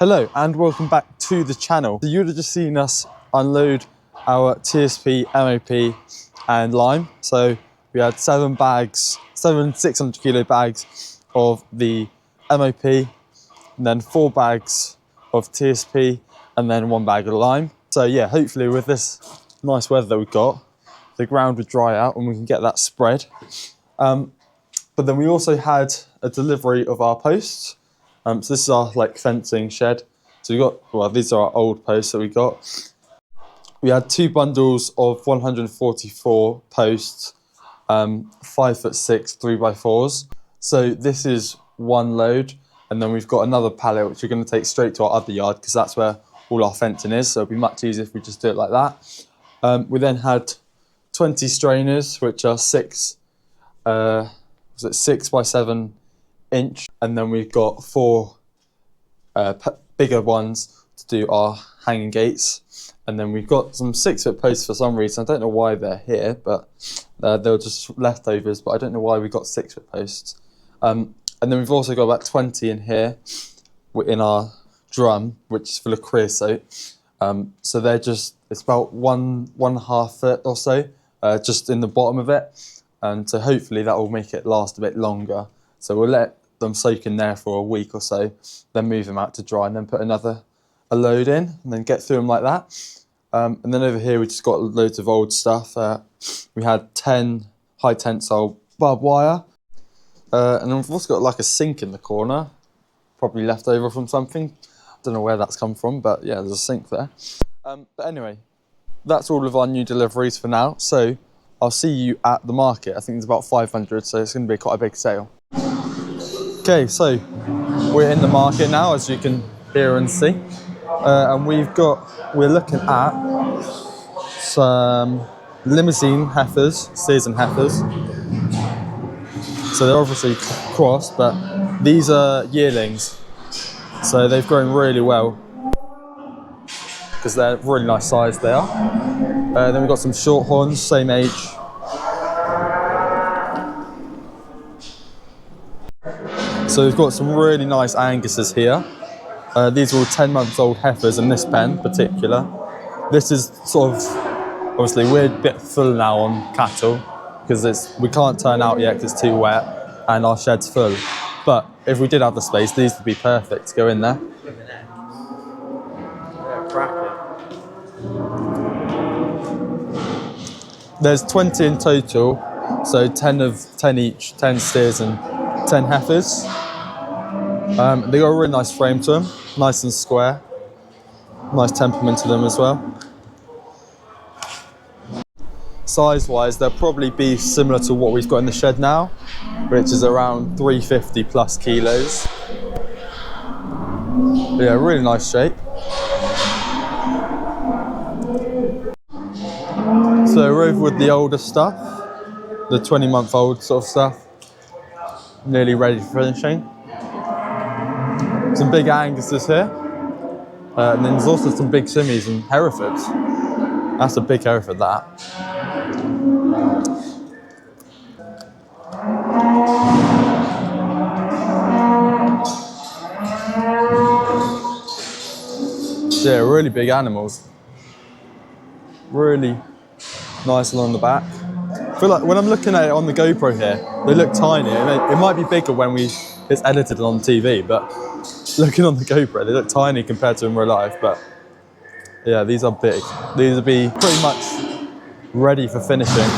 Hello and welcome back to the channel. So you would have just seen us unload our TSP, MOP and lime. So we had 7 600 kilo bags of the MOP, and then 4 bags of TSP, and then 1 bag of lime. So yeah, hopefully with this nice weather that we've got, the ground would dry out and we can get that spread. But then we also had a delivery of our posts. So this is our fencing shed. So we got, these are our old posts that we got. We had 2 bundles of 144 posts, 5'6", 3x4s. So this is 1 load, and then we've got another pallet which we're going to take straight to our other yard because that's where all our fencing is. So it'd be much easier if we just do it like that. We then had 20 strainers, which are 6 by 7 inch, and then we've got 4 bigger ones to do our hanging gates, and then we've got some 6-foot posts for some reason. I don't know why they're here, but they were just leftovers, but I don't know why we got 6-foot posts. And then we've also got about 20 in here in our drum, which is full of creosote. So they're just, it's about 1.5 foot or so, just in the bottom of it, and so hopefully that will make it last a bit longer. So we'll let them soak in there for a week or so, then move them out to dry, and then put a load in, and then get through them like that. And then over here we just got loads of old stuff. We had 10 high tensile barbed wire, and then we've also got a sink in the corner, probably left over from something. Don't know where that's come from, but yeah, there's a sink there. But anyway, that's all of our new deliveries for now. So I'll see you at the market. I think it's about 500, so it's going to be quite a big sale. Okay, so we're in the market now, as you can hear and see, and we're looking at some limousine heifers, steers and heifers. So they're obviously crossed, but these are yearlings, so they've grown really well because they're really nice size they are. Then we've got some short horns, same age. So we've got some really nice Anguses here. These are all 10-month-old heifers in this pen in particular. This is sort of, obviously we're a bit full now on cattle because we can't turn out yet because it's too wet and our shed's full. But if we did have the space, these would be perfect to go in there. There's 20 in total, so 10 each, 10 steers and 10 heifers. They got a really nice frame to them, nice and square. Nice temperament to them as well. Size-wise, they'll probably be similar to what we've got in the shed now, which is around 350 plus kilos. But yeah, really nice shape. So we're over with the older stuff, the 20-month-old sort of stuff, nearly ready for finishing. Some big Anguses here, and then there's also some big Simmies and Herefords. That's a big Hereford, that. Yeah, really big animals. Really nice along the back. I feel like when I'm looking at it on the GoPro here, they look tiny. It might be bigger when it's edited on TV, but looking on the GoPro, they look tiny compared to in real life. But yeah, these are big. These will be pretty much ready for finishing.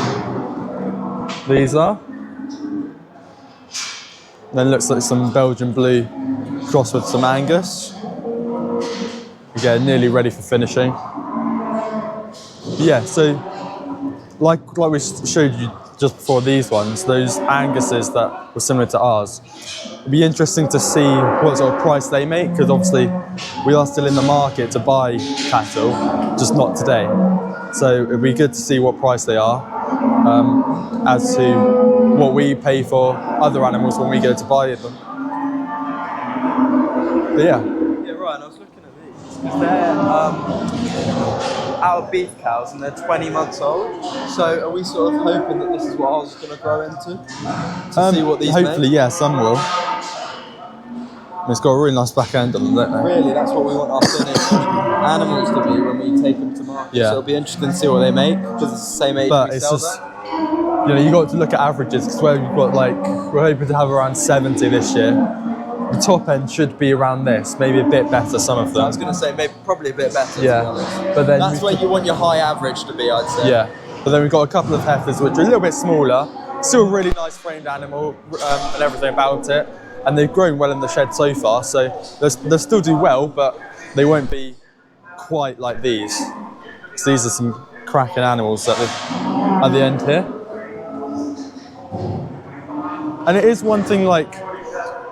These are. Then looks like some Belgian blue crossed with some Angus. Again, nearly ready for finishing. Yeah, so like we showed you just before these ones, those Anguses that were similar to ours. It'd be interesting to see what sort of price they make, because obviously we are still in the market to buy cattle, just not today. So it'd be good to see what price they are, as to what we pay for other animals when we go to buy them. But yeah. Yeah, right, and I was looking at these, because they're out of beef cows and they're 20 months old. So are we sort of hoping that this is what ours is going to grow into? To see what these hopefully, make? yeah, some will. It's got a really nice back end on them, don't they? Really, that's what we want our finished animals to be when we take them to market. Yeah. So it'll be interesting to see what they make, because it's the same age But we it's sell just, them. you know, you got to look at averages, because we're hoping to have around 70 this year. The top end should be around this, maybe a bit better, some of them. I was going to say probably a bit better, Yeah. to be honest. But then That's where you want your high average to be, I'd say. Yeah, but then we've got a couple of heifers which are a little bit smaller, still a really nice framed animal and everything about it, and they've grown well in the shed so far, so they'll still do well, but they won't be quite like these. So these are some cracking animals at the end here. And it is one thing like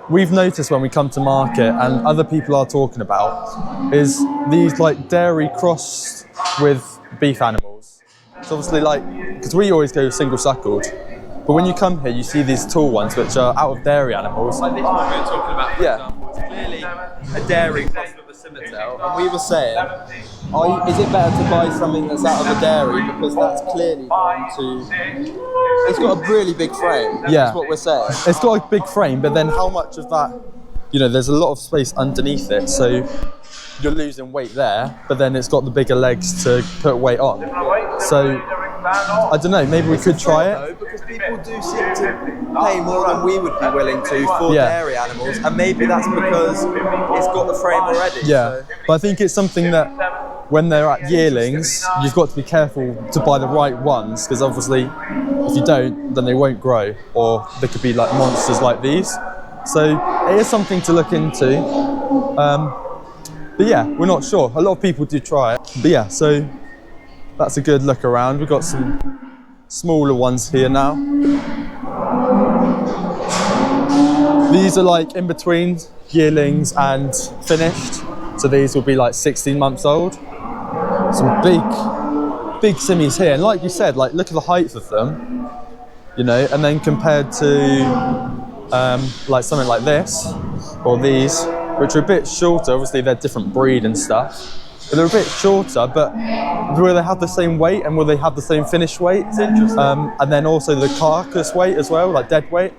we've noticed when we come to market and other people are talking about is these like dairy crossed with beef animals. It's obviously like, because we always go single suckled, but when you come here you see these tall ones which are out of dairy animals. Like this one we were talking about, for Yeah. example, it's clearly a dairy crossed with a scimitar, and we were saying, is it better to buy something that's out of a dairy, because that's clearly going to... It's got a really big frame, Yeah. that's what we're saying. It's got a big frame, but then how much of that, you know, there's a lot of space underneath it, so you're losing weight there, but then it's got the bigger legs to put weight on. So, I don't know, maybe we could try it. Though, because people do seem to pay more than we would be willing to for Yeah. dairy animals, and maybe that's because it's got the frame already. Yeah, So. but I think it's something that when they're at yearlings, you've got to be careful to buy the right ones, because obviously if you don't, then they won't grow, or they could be like monsters like these. So it is something to look into. But yeah, we're not sure. A lot of people do try it. But yeah, so that's a good look around. We've got some smaller ones here now. These are like in between yearlings and finished. So these will be like 16 months old. Some big simmies here. And like you said, like look at the height of them, you know, and then compared to like something like this or these, which are a bit shorter. Obviously they're different breed and stuff, but they're a bit shorter, but will they have the same weight and will they have the same finish weight? It's interesting. And then also the carcass weight as well, like dead weight.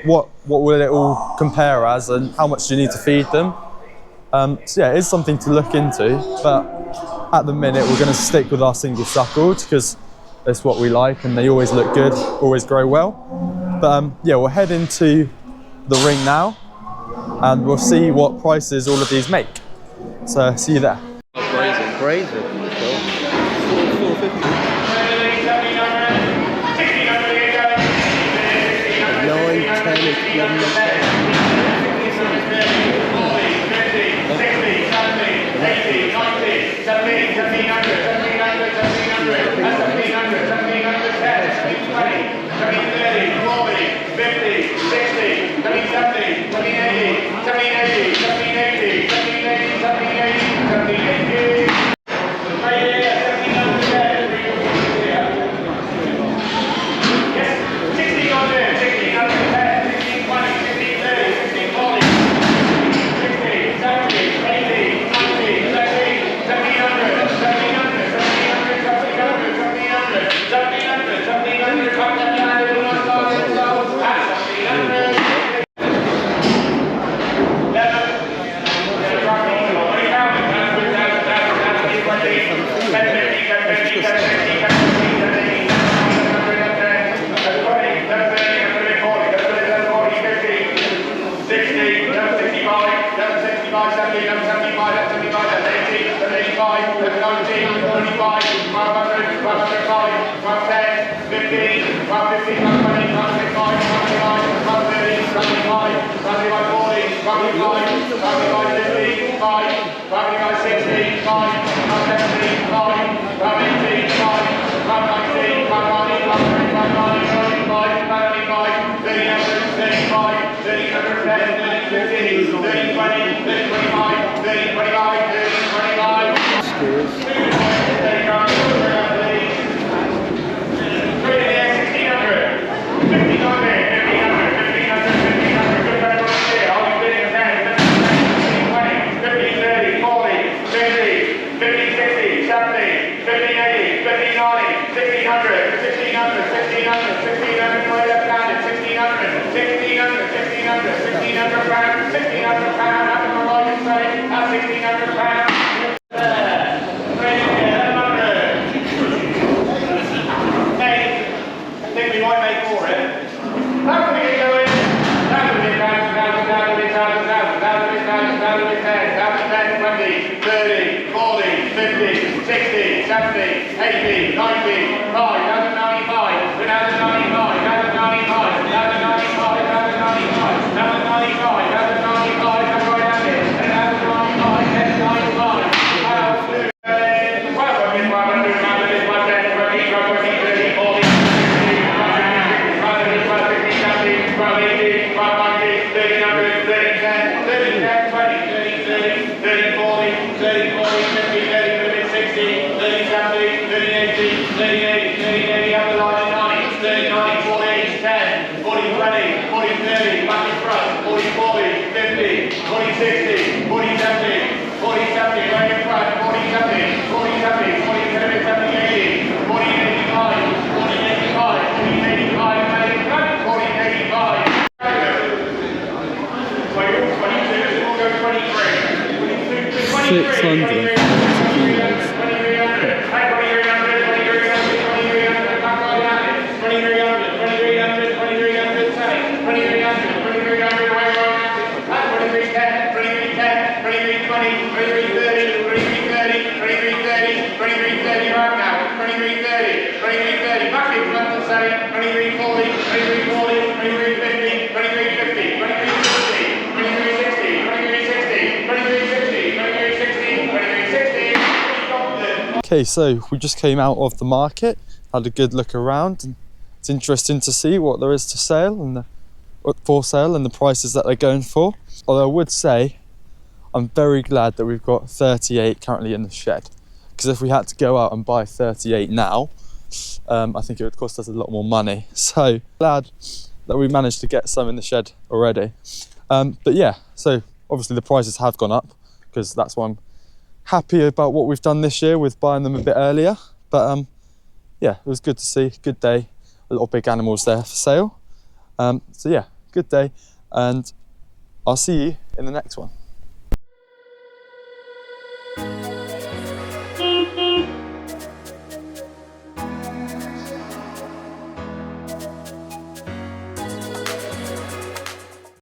What will it all compare as, and how much do you need to feed them? So yeah, it is something to look into, but at the minute we're going to stick with our single suckled because that's what we like and they always look good, always grow well. But yeah, we'll head into the ring now and we'll see what prices all of these make. So see you there. Grazing. 50, 70, 80, 90, 5, 95, 95, Okay, so we just came out of the market, had a good look around, and it's interesting to see what there is to sale and for sale and the prices that they're going for. Although I would say I'm very glad that we've got 38 currently in the shed, because if we had to go out and buy 38 now, I think it would cost us a lot more money. So glad that we managed to get some in the shed already. But yeah, so obviously the prices have gone up, because that's why I'm happy about what we've done this year with buying them a bit earlier. But yeah, it was good to see. Good day. A lot of big animals there for sale. So yeah, good day, and I'll see you in the next one.